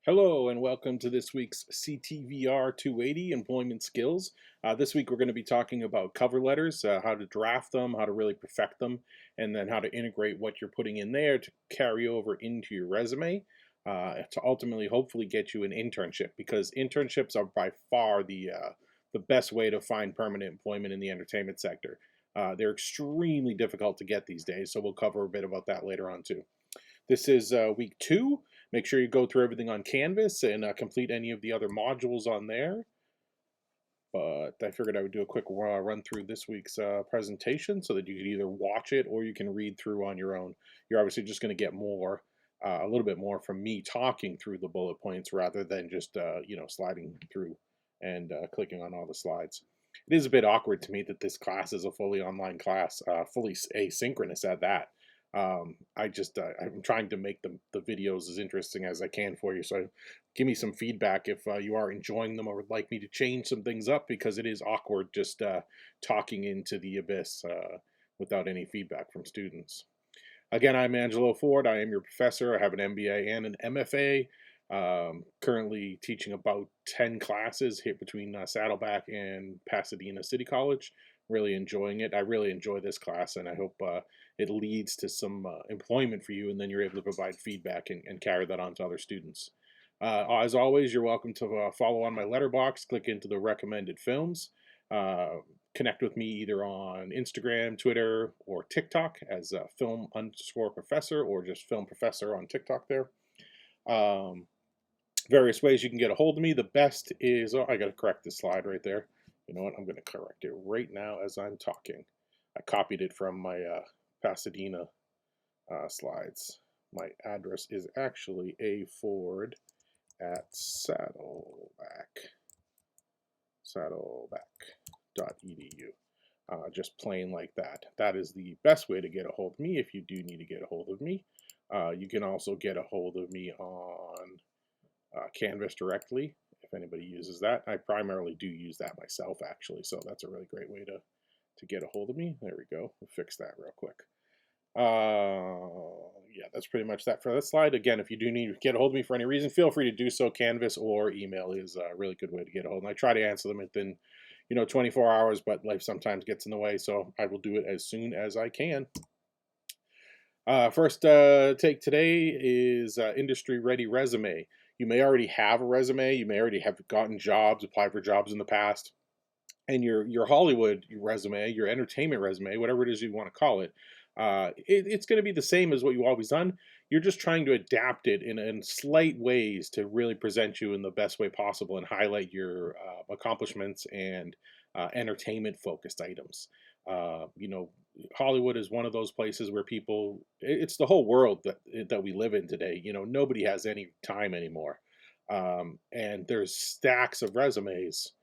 Hello and welcome to this week's CTVR 280 Employment Skills. This week we're going to be talking about cover letters, how to draft them, how to really perfect them, and then how to integrate what you're putting in there to carry over into your resume to ultimately hopefully get you an internship, because internships are by far the best way to find permanent employment in the entertainment sector. They're extremely difficult to get these days, so we'll cover a bit about that later on too. This is week 2. Make sure you go through everything on Canvas and complete any of the other modules on there. But I figured I would do a quick run through this week's presentation so that you could either watch it or you can read through on your own. You're obviously just going to get a little bit more from me talking through the bullet points rather than just, sliding through and clicking on all the slides. It is a bit awkward to me that this class is a fully online class, fully asynchronous at that. I'm trying to make the videos as interesting as I can for you. So give me some feedback if you are enjoying them or would like me to change some things up, because it is awkward just talking into the abyss without any feedback from students. Again, I'm Angelo Ford. I am your professor. I have an MBA and an MFA. Currently teaching about 10 classes here between Saddleback and Pasadena City College. Really enjoying it. I really enjoy this class, and I hope it leads to some employment for you, and then you're able to provide feedback and carry that on to other students. As always, you're welcome to follow on my letterbox, click into the recommended films, connect with me either on Instagram, Twitter, or TikTok as film_professor, or just film professor on TikTok there. Various ways you can get a hold of me. The best is, I got to correct this slide right there. You know what? I'm going to correct it right now as I'm talking. I copied it from my Pasadena slides. My address is actually aford at saddleback.edu. Just plain like that. That is the best way to get a hold of me if you do need to get a hold of me. You can also get a hold of me on Canvas directly, if anybody uses that. I primarily do use that myself, actually, so that's a really great way to get a hold of me. There we go. We'll fix that real quick. Yeah, that's pretty much that for that slide. Again, if you do need to get a hold of me for any reason, feel free to do so. Canvas or email is a really good way to get a hold. And I try to answer them within 24 hours, but life sometimes gets in the way, so I will do it as soon as I can. First take today is industry ready resume. You may already have a resume. You may already have gotten jobs, applied for jobs in the past. And your Hollywood resume, your entertainment resume, whatever it is you want to call it, it's going to be the same as what you've always done. You're just trying to adapt it in slight ways to really present you in the best way possible and highlight your accomplishments and entertainment-focused items. Hollywood is one of those places where it's the whole world that we live in today. Nobody has any time anymore. And there's stacks of resumes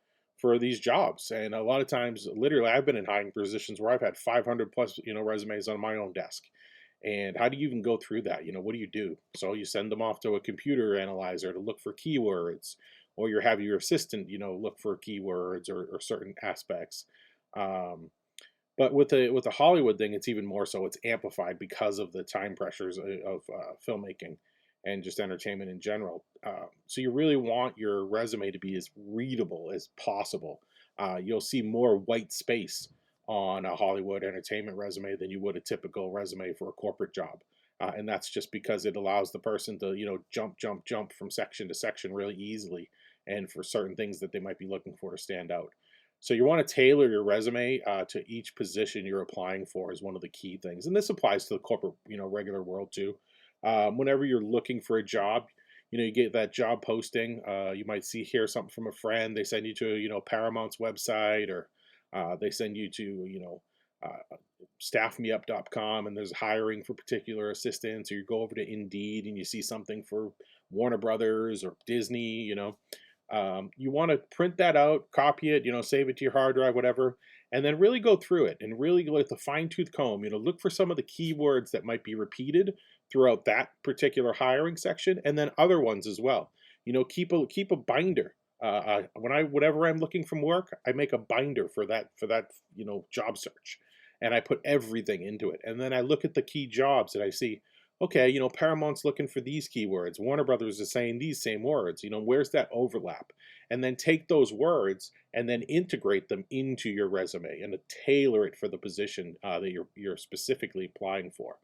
for these jobs. And a lot of times, literally, I've been in hiring positions where I've had 500 plus, resumes on my own desk. And how do you even go through that? What do you do? So you send them off to a computer analyzer to look for keywords, or you have your assistant, look for keywords or certain aspects. But with the Hollywood thing, it's even more so. It's amplified because of the time pressures of filmmaking and just entertainment in general. So you really want your resume to be as readable as possible. You'll see more white space on a Hollywood entertainment resume than you would a typical resume for a corporate job. And that's just because it allows the person to, jump from section to section really easily, and for certain things that they might be looking for to stand out. So you want to tailor your resume to each position you're applying for is one of the key things. And this applies to the corporate, regular world too. Whenever you're looking for a job, you get that job posting. You might hear something from a friend. They send you to, Paramount's website, or they send you to, staffmeup.com, and there's hiring for particular assistants. Or you go over to Indeed and you see something for Warner Brothers or Disney, you want to print that out, copy it, save it to your hard drive, whatever, and then really go through it and really go with a fine-tooth comb, look for some of the keywords that might be repeated throughout that particular hiring section, and then other ones as well. Keep a binder. Whenever I'm looking from work, I make a binder for that job search, and I put everything into it. And then I look at the key jobs and I see, Okay, Paramount's looking for these keywords. Warner Brothers is saying these same words. Where's that overlap? And then take those words and then integrate them into your resume and to tailor it for the position that you're specifically applying for.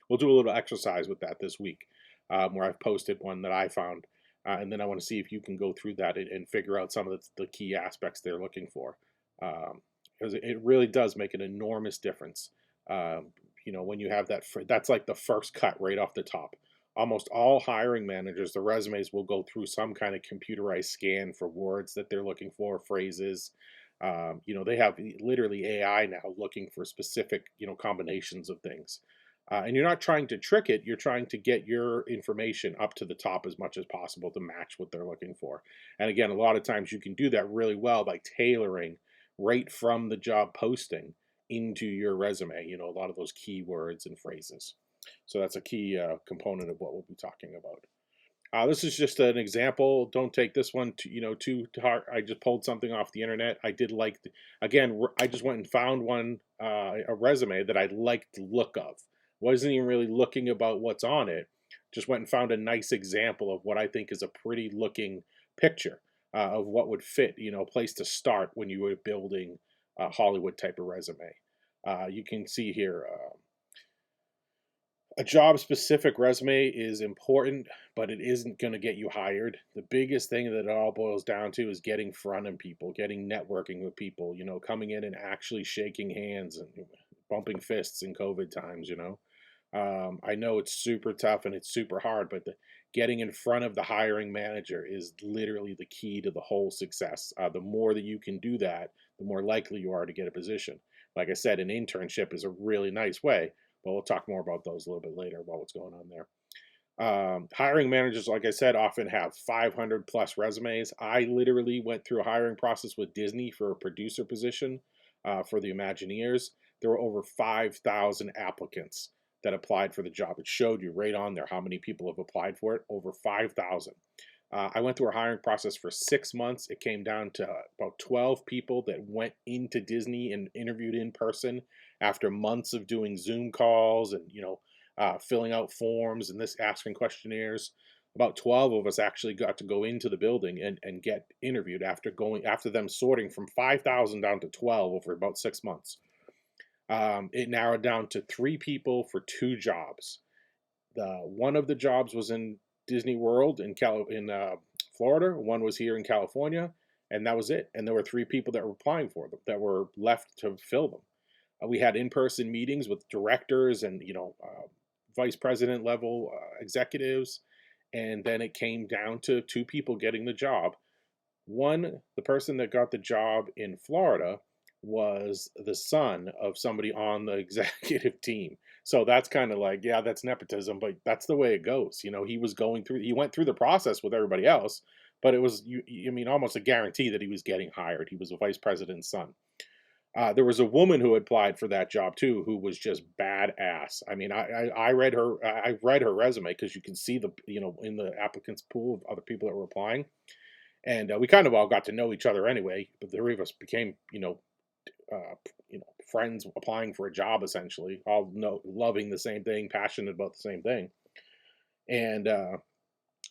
We'll do a little exercise with that this week, where I've posted one that I found, and then I want to see if you can go through that and figure out some of the key aspects they're looking for, because it really does make an enormous difference. Um, when you have that, that's like the first cut right off the top. Almost all hiring managers, the resumes will go through some kind of computerized scan for words that they're looking for, phrases. They have literally AI now looking for specific, combinations of things. And you're not trying to trick it, you're trying to get your information up to the top as much as possible to match what they're looking for. And again, a lot of times you can do that really well by tailoring right from the job posting into your resume, a lot of those keywords and phrases. So that's a key component of what we'll be talking about. This is just an example. Don't take this one too hard. I just pulled something off the internet. I did like, again, I just went and found one, a resume that I liked the look of. Wasn't even really looking about what's on it. Just went and found a nice example of what I think is a pretty looking picture of what would fit, a place to start when you were building a Hollywood type of resume. You can see here, a job specific resume is important, but it isn't going to get you hired. The biggest thing that it all boils down to is getting front of people, getting networking with people, coming in and actually shaking hands and bumping fists in COVID times, I know it's super tough and it's super hard, but getting in front of the hiring manager is literally the key to the whole success. The more that you can do that, the more likely you are to get a position. Like I said, an internship is a really nice way, but we'll talk more about those a little bit later about what's going on there. Hiring managers, like I said, often have 500 plus resumes. I literally went through a hiring process with Disney for a producer position for the Imagineers. There were over 5,000 applicants that applied for the job. It showed you right on there how many people have applied for it, over 5,000. I went through a hiring process for 6 months. It came down to about 12 people that went into Disney and interviewed in person after months of doing Zoom calls and, filling out forms and asking questionnaires. About 12 of us actually got to go into the building and get interviewed after them sorting from 5,000 down to 12 over about 6 months. It narrowed down to 3 people for 2 jobs. One of the jobs was in Disney World in Florida. One was here in California, and that was it. And there were 3 people that were applying for them that were left to fill them. We had in-person meetings with directors and vice president level executives, and then it came down to 2 people getting the job. The person that got the job in Florida was the son of somebody on the executive team. So that's kind of like, yeah, that's nepotism, but that's the way it goes. He went through the process with everybody else, but it was, I mean, almost a guarantee that he was getting hired. He was a vice president's son. There was a woman who applied for that job too, who was just badass. I mean, I read her resume because you can see in the applicants pool of other people that were applying, and we kind of all got to know each other anyway. But the 3 of us became, friends applying for a job essentially, all loving the same thing, passionate about the same thing, and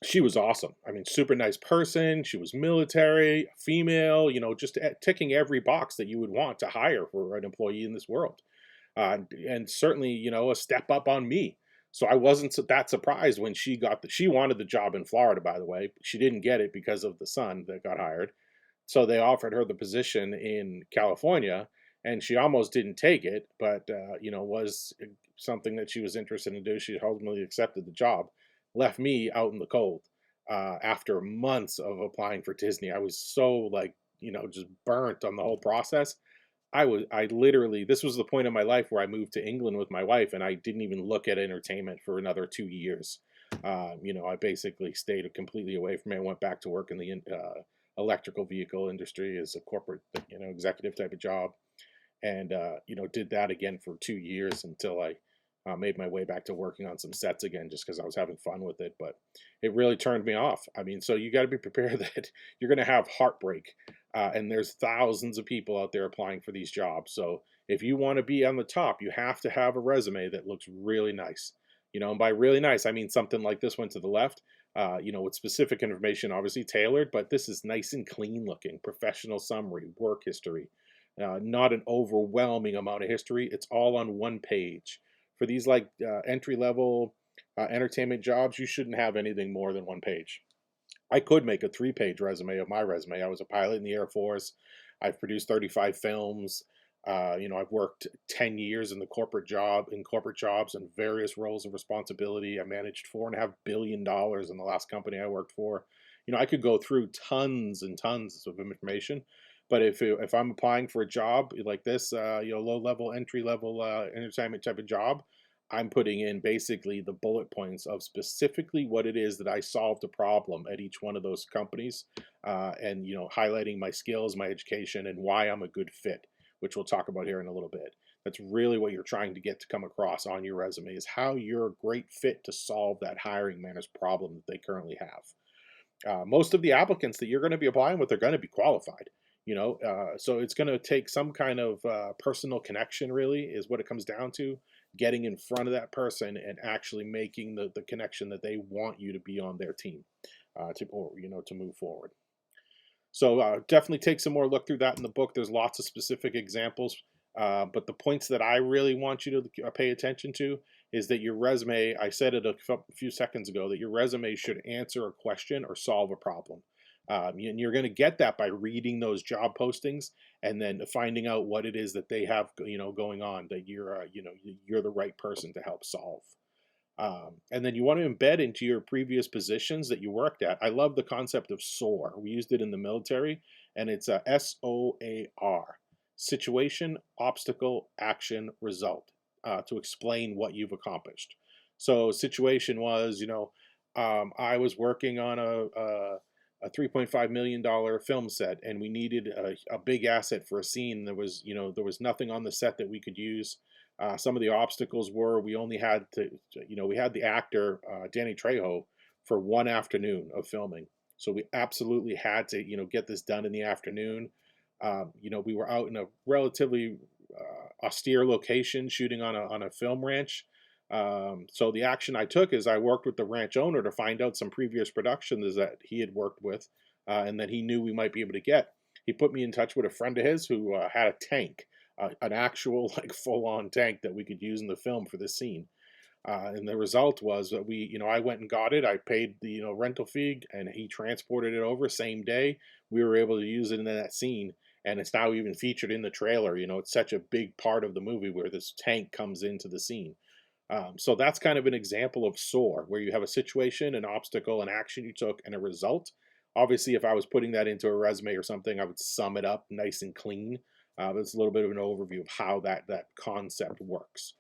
she was awesome. I mean, super nice person. She was military, female, just ticking every box that you would want to hire for an employee in this world. And certainly, a step up on me. So I wasn't that surprised when she wanted the job in Florida, by the way. She didn't get it because of the son that got hired. So they offered her the position in California, and she almost didn't take it, but, was something that she was interested in doing. She ultimately accepted the job, left me out in the cold after months of applying for Disney. I was so like, just burnt on the whole process. I literally, this was the point of my life where I moved to England with my wife, and I didn't even look at entertainment for another 2 years. I basically stayed completely away from it. I went back to work in the electrical vehicle industry as a corporate, executive type of job, and did that again for 2 years until I made my way back to working on some sets again, just because I was having fun with it. But it really turned me off. I mean, so you got to be prepared that you're going to have heartbreak, and there's thousands of people out there applying for these jobs. So if you want to be on the top, you have to have a resume that looks really nice. And by really nice, I mean something like this one to the left, with specific information, obviously tailored, but this is nice and clean looking, professional summary, work history, not an overwhelming amount of history. It's all on one page. For these like entry level entertainment jobs, you shouldn't have anything more than one page. I could make a 3-page resume of my resume. I was a pilot in the Air Force. I've produced 35 films. I've worked 10 years in corporate jobs and various roles of responsibility. I managed $4.5 billion in the last company I worked for. I could go through tons and tons of information, but if I'm applying for a job like this, low level, entry level entertainment type of job, I'm putting in basically the bullet points of specifically what it is that I solved a problem at each one of those companies, and highlighting my skills, my education, and why I'm a good fit, which we'll talk about here in a little bit. That's really what you're trying to get to come across on your resume, is how you're a great fit to solve that hiring manager's problem that they currently have. Most of the applicants that you're going to be applying with are going to be qualified. So it's going to take some kind of personal connection, really, is what it comes down to. Getting in front of that person and actually making the connection that they want you to be on their team, to move forward. So definitely take some more look through that in the book. There's lots of specific examples, but the points that I really want you to pay attention to is that your resume, I said it a few seconds ago, that your resume should answer a question or solve a problem. And you're going to get that by reading those job postings and then finding out what it is that they have, going on, that you're the right person to help solve. And then you want to embed into your previous positions that you worked at. I love the concept of SOAR. We used it in the military, and it's a SOAR: situation, obstacle, action, result, to explain what you've accomplished. So, situation was, I was working on a $3.5 million film set, and we needed a big asset for a scene. There was nothing on the set that we could use. Some of the obstacles were we only had we had the actor, Danny Trejo, for one afternoon of filming. So we absolutely had to, get this done in the afternoon. We were out in a relatively austere location shooting on a film ranch. So the action I took is I worked with the ranch owner to find out some previous productions that he had worked with, and that he knew we might be able to get. He put me in touch with a friend of his who had a tank, an actual like full-on tank that we could use in the film for this scene. And the result was that I went and got it. I paid the rental fee, and he transported it over same day. We were able to use it in that scene, and it's now even featured in the trailer. It's such a big part of the movie where this tank comes into the scene. So that's kind of an example of SOAR, where you have a situation, an obstacle, an action you took, and a result. Obviously, if I was putting that into a resume or something, I would sum it up nice and clean. But it's a little bit of an overview of how that concept works.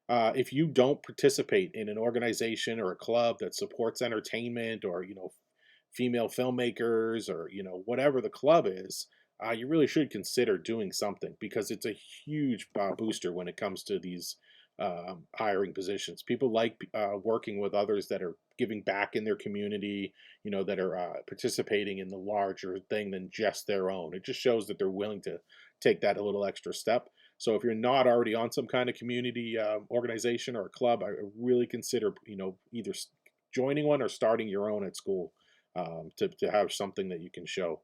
If you don't participate in an organization or a club that supports entertainment, or female filmmakers, or whatever the club is, you really should consider doing something, because it's a huge booster when it comes to these hiring positions. People like working with others that are giving back in their community, that are participating in the larger thing than just their own. It just shows that they're willing to take that a little extra step. So if you're not already on some kind of community organization or a club, I really consider, either joining one or starting your own at school, to have something that you can show.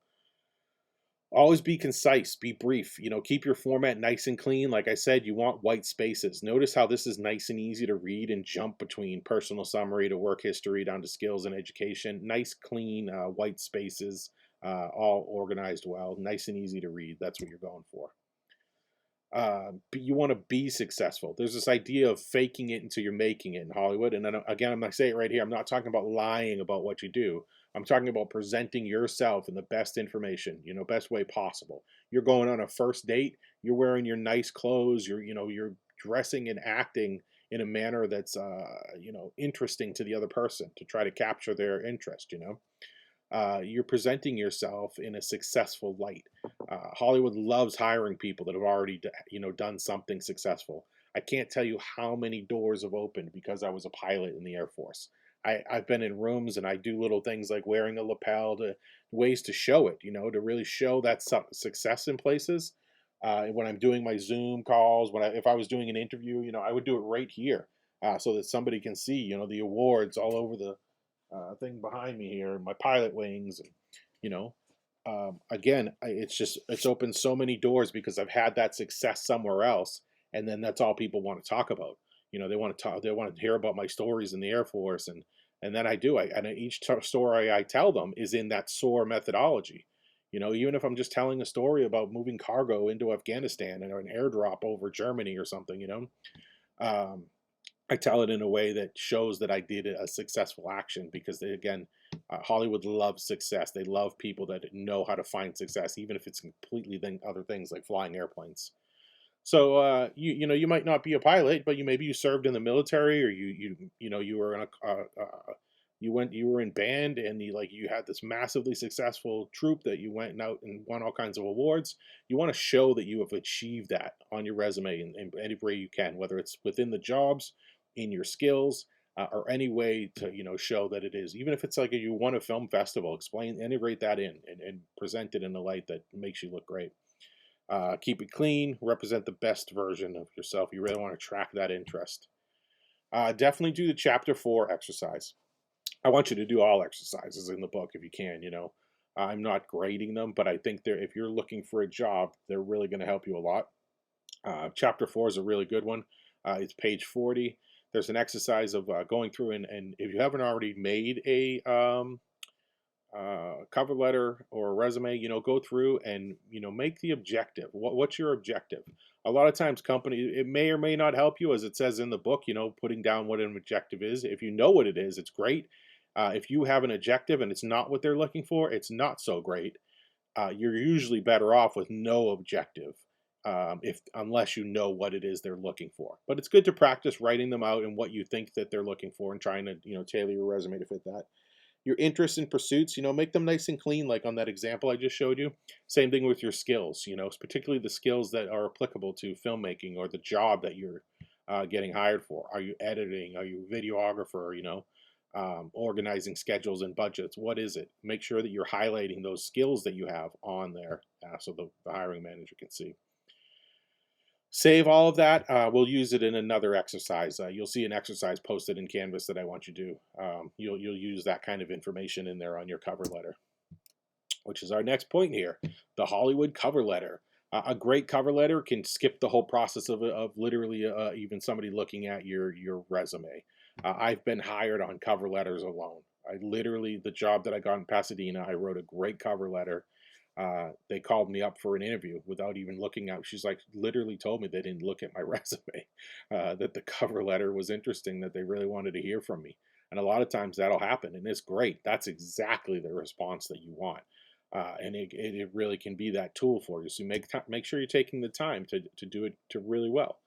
Always be concise, be brief, keep your format nice and clean. Like I said, you want white spaces. Notice how this is nice and easy to read and jump between personal summary to work history down to skills and education. Nice, clean, white spaces, all organized well, nice and easy to read. That's what you're going for. But you want to be successful. There's this idea of faking it until you're making it in Hollywood. And then again, I'm going to say it right here. I'm not talking about lying about what you do. I'm talking about presenting yourself in the best information, best way possible. You're going on a first date. You're wearing your nice clothes. You're dressing and acting in a manner that's, interesting to the other person, to try to capture their interest. You're presenting yourself in a successful light. Hollywood loves hiring people that have already, done something successful. I can't tell you how many doors have opened because I was a pilot in the Air Force. I've been in rooms and I do little things like wearing a lapel, to ways to show it, to really show that success in places. When I'm doing my Zoom calls, if I was doing an interview, I would do it right here. so that somebody can see, the awards all over the thing behind me here, and my pilot wings, and you know, again, it's opened so many doors because I've had that success somewhere else, and then that's all people want to talk about. They want to hear about my stories in the Air Force, and then each story I tell them is in that SOAR methodology. Even if I'm just telling a story about moving cargo into Afghanistan and an airdrop over Germany or something, um, I tell it in a way that shows that I did a successful action because Hollywood loves success. They love people that know how to find success, even if it's completely other things like flying airplanes. So you might not be a pilot, but maybe you served in the military, or you were in you were in band, and you had this massively successful troop that you went out and won all kinds of awards. You want to show that you have achieved that on your resume in any way you can, whether it's within the jobs, in your skills, or any way to show that it is. Even if it's like you won a film festival, integrate that in, and present it in a light that makes you look great. Keep it clean, represent the best version of yourself. You really want to attract that interest. Definitely do the chapter 4 exercise. I want you to do all exercises in the book if you can. I'm not grading them, but I think if you're looking for a job, they're really going to help you a lot. Chapter 4 is a really good one. It's page 40. There's an exercise of going through, and if you haven't already made a cover letter or a resume, go through and make the objective. What's your objective? A lot of times, it may or may not help you, as it says in the book. Putting down what an objective is. If you know what it is, it's great. If you have an objective and it's not what they're looking for, it's not so great. You're usually better off with no objective, if unless you know what it is they're looking for. But it's good to practice writing them out and what you think that they're looking for, and trying to tailor your resume to fit that. Your interests and pursuits, make them nice and clean, like on that example I just showed you. Same thing with your skills, particularly the skills that are applicable to filmmaking or the job that you're getting hired for. Are you editing? Are you a videographer? Organizing schedules and budgets. What is it? Make sure that you're highlighting those skills that you have on there, so the hiring manager can see. Save all of that. We'll use it in another exercise. You'll see an exercise posted in Canvas that I want you to do. You'll use that kind of information in there on your cover letter, which is our next point here: the Hollywood cover letter. A great cover letter can skip the whole process of literally even somebody looking at your resume. I've been hired on cover letters alone. The job that I got in Pasadena, I wrote a great cover letter. They called me up for an interview without even looking at. She's like, literally told me they didn't look at my resume, that the cover letter was interesting, that they really wanted to hear from me. And a lot of times that'll happen, and it's great. That's exactly the response that you want. And it really can be that tool for you. So make sure you're taking the time to do it to really well.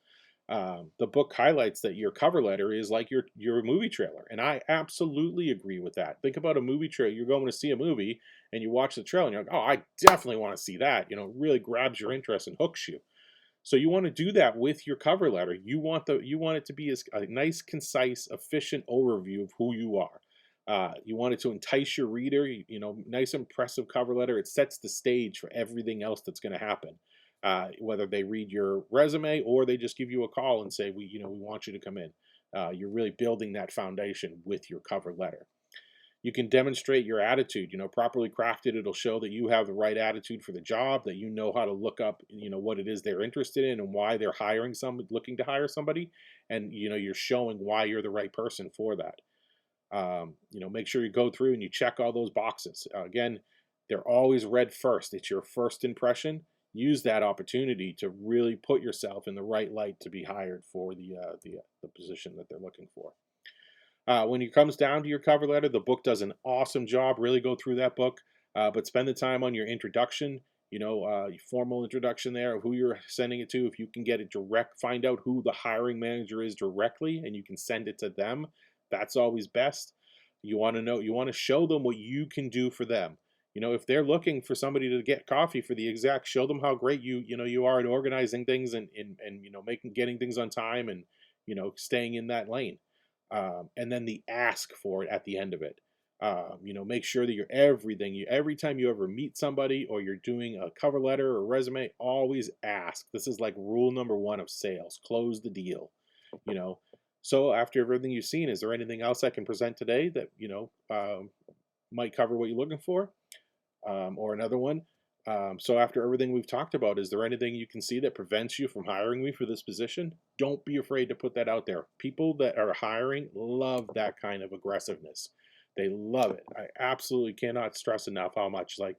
The book highlights that your cover letter is like your movie trailer, and I absolutely agree with that. Think about a movie trailer. You're going to see a movie, and you watch the trailer, and you're like, "Oh, I definitely want to see that." It really grabs your interest and hooks you. So you want to do that with your cover letter. You want it to be a nice, concise, efficient overview of who you are. You want it to entice your reader. Nice, impressive cover letter. It sets the stage for everything else that's going to happen. Whether they read your resume or they just give you a call and say, we want you to come in. You're really building that foundation with your cover letter. You can demonstrate your attitude. Properly crafted, it'll show that you have the right attitude for the job, that you know how to look up, what it is they're interested in and why they're looking to hire somebody. And, you're showing why you're the right person for that. Make sure you go through and you check all those boxes. Again, they're always read first. It's your first impression. Use that opportunity to really put yourself in the right light to be hired for the position that they're looking for. When it comes down to your cover letter, the book does an awesome job. Really go through that book, but spend the time on your introduction. Formal introduction there of who you're sending it to. If you can get it direct, find out who the hiring manager is directly, and you can send it to them. That's always best. You want to show them what you can do for them. If they're looking for somebody to get coffee for the exec, show them how great you are at organizing things and getting things on time and staying in that lane. And then the ask for it at the end of it. Make sure that every time you ever meet somebody or you're doing a cover letter or resume, always ask. This is like rule number 1 of sales: close the deal. So after everything you've seen, is there anything else I can present today that, might cover what you're looking for? Or another one. So after everything we've talked about, is there anything you can see that prevents you from hiring me for this position? Don't be afraid to put that out there. People that are hiring love that kind of aggressiveness. They love it. I absolutely cannot stress enough how much, like,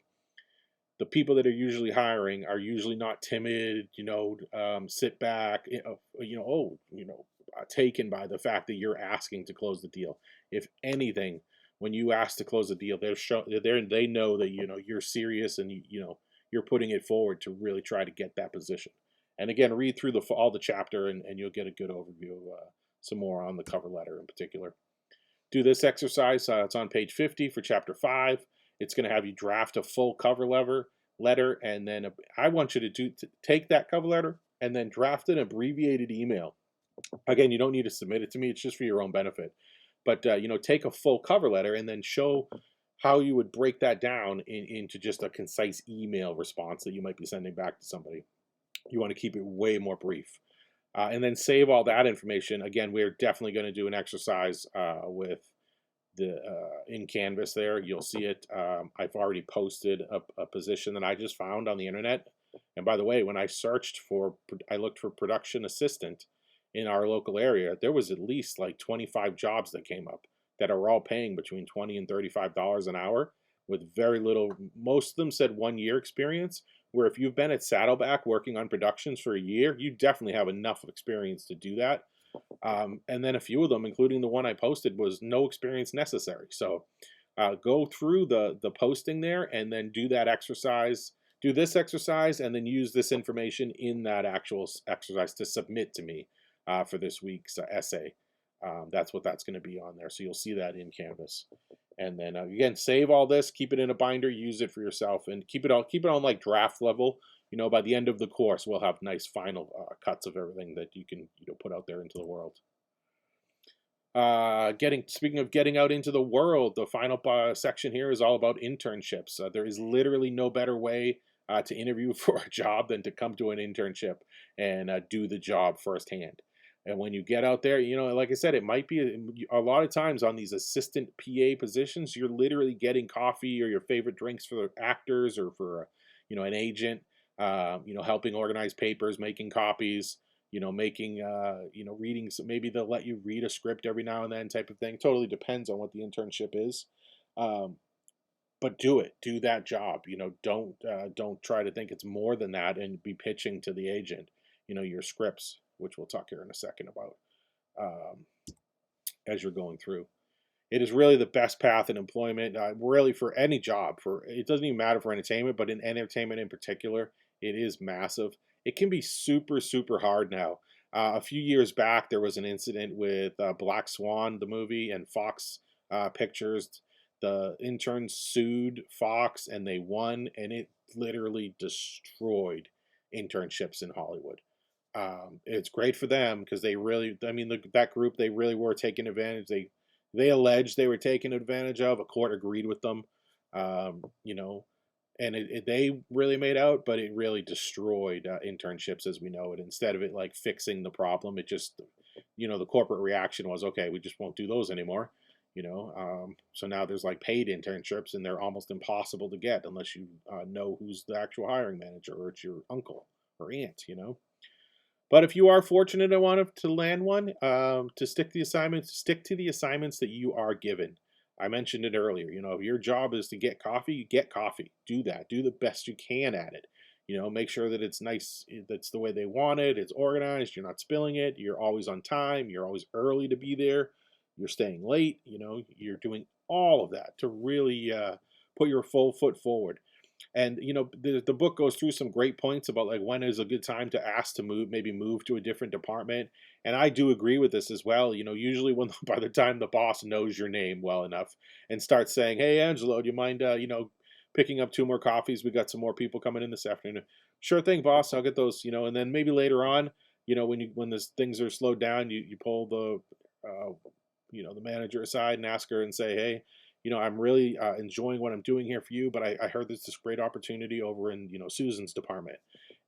the people that are usually hiring are usually not timid, sit back, taken by the fact that you're asking to close the deal. If anything, when you ask to close the deal, they know that you're serious, and you're putting it forward to really try to get that position. And again, read through all the chapter, and you'll get a good overview of some more on the cover letter in particular. Do this exercise. It's on page 50 for chapter 5. It's going to have you draft a full letter, and then I want you to take that cover letter and then draft an abbreviated email. Again, you don't need to submit it to me. It's just for your own benefit. But take a full cover letter and then show how you would break that down into just a concise email response that you might be sending back to somebody. You want to keep it way more brief. And then save all that information. Again, we're definitely going to do an exercise with the in Canvas there. You'll see it. I've already posted a position that I just found on the internet. And by the way, when I looked for production assistant in our local area, there was at least like 25 jobs that came up that are all paying between $20 and $35 an hour with very little. Most of them said 1 year experience, where if you've been at Saddleback working on productions for a year, you definitely have enough experience to do that. And then a few of them, including the one I posted, was no experience necessary. So go through the posting there and then do that exercise. Do this exercise and then use this information in that actual exercise to submit to me for this week's essay. That's what that's going to be on there. So you'll see that in Canvas. And then again, save all this, keep it in a binder, use it for yourself, and keep it on like draft level. By the end of the course, we'll have nice final cuts of everything that you can put out there into the world. Speaking of getting out into the world, the final section here is all about internships. There is literally no better way to interview for a job than to come to an internship and do the job firsthand. And when you get out there, like I said, it might be a lot of times on these assistant PA positions, you're literally getting coffee or your favorite drinks for the actors or for an agent. Helping organize papers, making copies, making, reading. Maybe they'll let you read a script every now and then, type of thing. Totally depends on what the internship is. But do that job. Don't try to think it's more than that and be pitching to the agent, your scripts, which we'll talk here in a second about as you're going through. It is really the best path in employment, really for any job. It doesn't even matter for entertainment, but in entertainment in particular, it is massive. It can be super, super hard now. A few years back, there was an incident with Black Swan, the movie, and Fox Pictures. The interns sued Fox, and they won, and it literally destroyed internships in Hollywood. It's great for them because they really, that group, they really were taking advantage. They alleged they were taken advantage of. A court agreed with them, and they really made out, but it really destroyed internships as we know it. Instead of it like fixing the problem, it just, the corporate reaction was, okay, we just won't do those anymore. So now there's like paid internships, and they're almost impossible to get unless you know who's the actual hiring manager or it's your uncle or aunt. But if you are fortunate and want to land one, to stick to the assignments that you are given. I mentioned it earlier. If your job is to get coffee, get coffee. Do that. Do the best you can at it. Make sure that it's nice. That's the way they want it. It's organized. You're not spilling it. You're always on time. You're always early to be there. You're staying late. You're doing all of that to really put your full foot forward. And the book goes through some great points about like when is a good time to ask to maybe move to a different department. And I do agree with this as well. Usually when by the time the boss knows your name well enough and starts saying, "Hey, Angelo, do you mind picking up 2 more coffees? We got some more people coming in this afternoon." "Sure thing, boss. I'll get those." And then maybe later on, when things are slowed down, you pull the manager aside and ask her and say, "Hey, I'm really enjoying what I'm doing here for you, but I heard there's this great opportunity over in, Susan's department."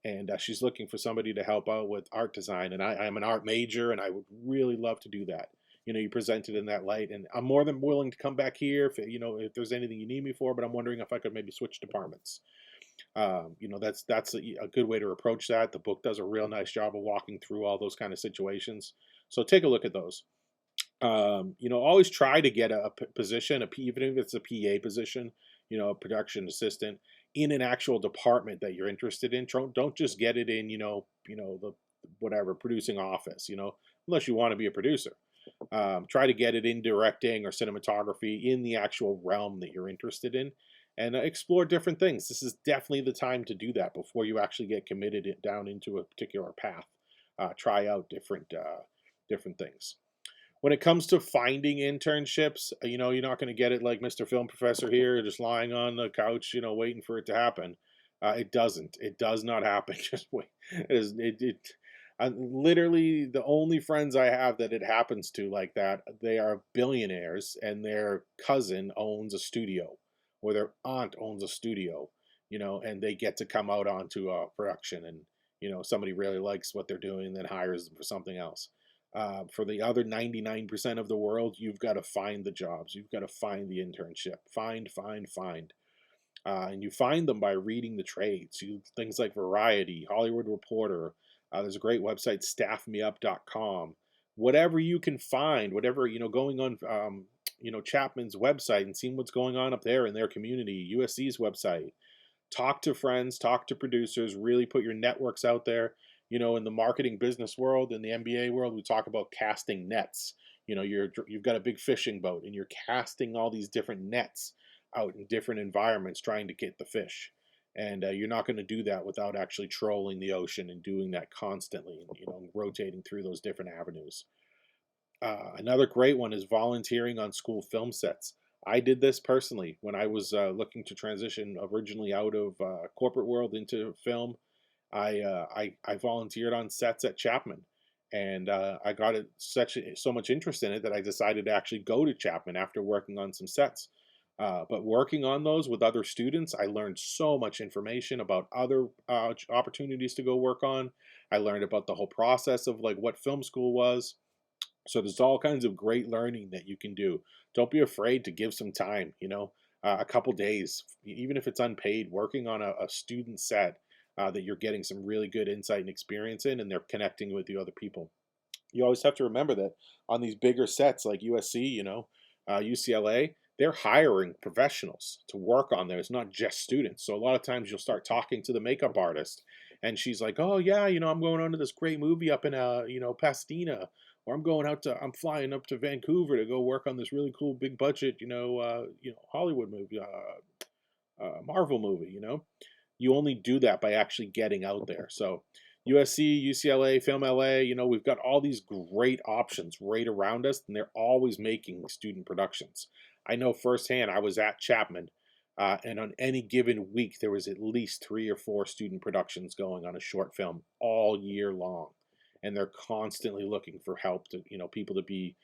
and she's looking for somebody to help out with art design. And I'm an art major, and I would really love to do that. You present it in that light, and I'm more than willing to come back here if there's anything you need me for. But I'm wondering if I could maybe switch departments. That's a good way to approach that. The book does a real nice job of walking through all those kind of situations. So take a look at those. Always try to get a position, even if it's a PA position, a production assistant in an actual department that you're interested in. Don't just get it in, the whatever producing office, unless you want to be a producer. Try to get it in directing or cinematography in the actual realm that you're interested in, and explore different things. This is definitely the time to do that before you actually get committed down into a particular path. Try out different things. When it comes to finding internships, you're not going to get it like Mr. Film Professor here, just lying on the couch, waiting for it to happen. It doesn't. It does not happen. Just wait. Literally, the only friends I have that it happens to like that, they are billionaires, and their cousin owns a studio, or their aunt owns a studio, and they get to come out onto a production, and somebody really likes what they're doing, and then hires them for something else. For the other 99% of the world, you've got to find the jobs. You've got to find the internship. Find. And you find them by reading the trades. Things like Variety, Hollywood Reporter. There's a great website, staffmeup.com. Whatever you can find, whatever, going on, Chapman's website and seeing what's going on up there in their community, USC's website. Talk to friends, talk to producers, really put your networks out there. In the marketing business world, in the MBA world, we talk about casting nets. You've got a big fishing boat, and you're casting all these different nets out in different environments trying to get the fish. And you're not going to do that without actually trolling the ocean and doing that constantly, rotating through those different avenues. Another great one is volunteering on school film sets. I did this personally when I was looking to transition originally out of corporate world into film. I volunteered on sets at Chapman, and I got so much interest in it that I decided to actually go to Chapman after working on some sets. But working on those with other students, I learned so much information about other opportunities to go work on. I learned about the whole process of like what film school was. So there's all kinds of great learning that you can do. Don't be afraid to give some time, a couple days, even if it's unpaid, working on a student set that you're getting some really good insight and experience in, and they're connecting with you other people. You always have to remember that on these bigger sets like USC, UCLA, they're hiring professionals to work on there. It's not just students. So a lot of times you'll start talking to the makeup artist, and she's like, "Oh yeah, I'm going on to this great movie up in Pasadena, or I'm flying up to Vancouver to go work on this really cool big budget, Hollywood movie, Marvel movie, You only do that by actually getting out there. So USC, UCLA, Film LA, we've got all these great options right around us, and they're always making student productions. I know firsthand, I was at Chapman, and on any given week, there was at least 3 or 4 student productions going on a short film all year long. And they're constantly looking for help to, people to be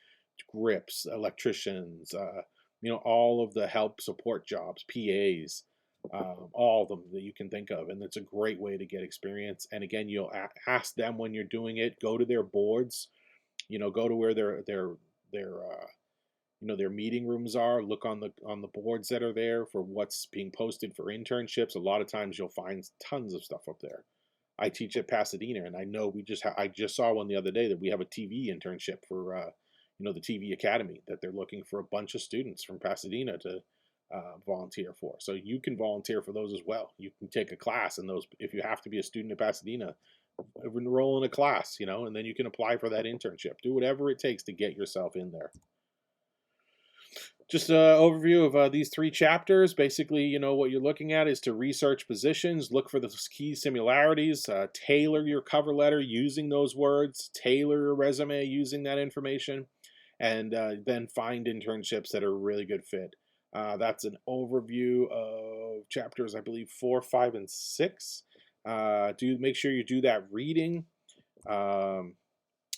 grips, electricians, all of the help support jobs, PAs, all of them that you can think of. And it's a great way to get experience. And again, you'll ask them when you're doing it, go to their boards, go to where their meeting rooms are, look on the boards that are there for what's being posted for internships. A lot of times you'll find tons of stuff up there. I teach at Pasadena, and I know I just saw one the other day that we have a TV internship for the TV Academy, that they're looking for a bunch of students from Pasadena to volunteer for. So you can volunteer for those as well. You can take a class in those if you have to be a student at Pasadena. Enroll in a class, and then you can apply for that internship. Do whatever it takes to get yourself in there. Just an overview of these 3 chapters. Basically, what you're looking at is to research positions, look for the key similarities, tailor your cover letter using those words, tailor your resume using that information, and then find internships that are a really good fit. That's an overview of chapters, I believe, 4, 5, and 6. Make sure you do that reading.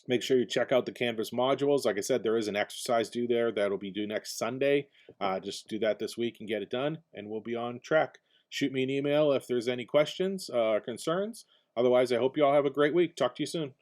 Make sure you check out the Canvas modules. Like I said, there is an exercise due there that'll be due next Sunday. Just do that this week and get it done, and we'll be on track. Shoot me an email if there's any questions or concerns. Otherwise, I hope you all have a great week. Talk to you soon.